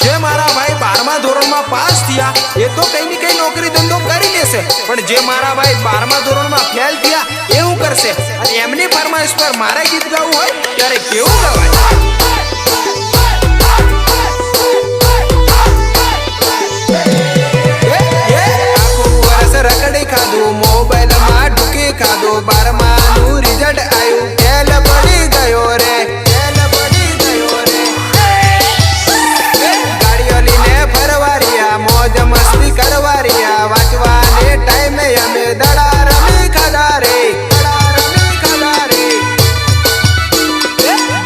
જે મારા ભાઈ 12મા ધોરણમાં પાસ થયા એ તો કઈ ની કઈ નોકરી ધંધો કરી લેશે, પણ જે મારા ભાઈ 12મા ધોરણમાં ફેલ થયા એ શું કરશે? અને એમની ફરમાઈશ પર મારે ગીત ગાવું હોય ત્યારે કેવું ગવાય? રકડી ખાધું, મોબાઈલમાં ઢૂકી ખાધું, 12માનું રિઝલ્ટ આવ્યું, ફેલ પડી ગયો રે, ફેલ પડી ગયો રે. ગાડીઓ લઈને ફરવા રહ્યા, મોજ મસ્તી કરવા રહ્યા, વાંચવાને ટાઈમે અમે દડા રમી ખાધા રે, દડા રમી ખાધા રે.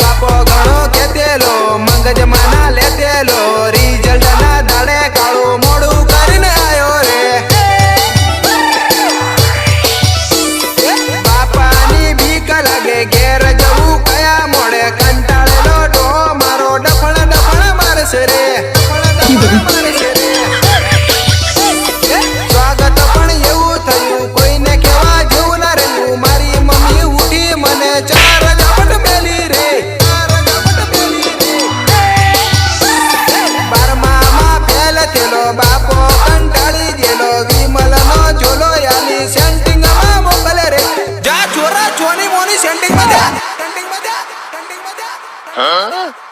બાપો ઘણો કેતેલો, મગજમાં ના લેતેલો, રિઝલ્ટ ના દાડે કાળું મોડું કરીને આવ્યો રે. ઘેર જવું કયા મોડે, કંટાળેલો ડો મારો ડફણ ડફણ મારશે રે, સ્વાગત પણ એવું થયું, કોઈને કેવા જેવું ના રહ્યું. મારી મમ્મી ઉઠી મને 4 ઝાપટ મેલી રે, 4 ઝાપટ મેલી રે. 12માં ફેલ થયેલો બાપો કંટાળી ગયેલો, વિમલનો ઝોલો યાલી સેન્ટિંગમાં મોકલે રે. જા છોરા છોની મોની સેન્ટિંગમાં જા, સેન્ટિંગમાં જા, સેન્ટિંગમાં જા.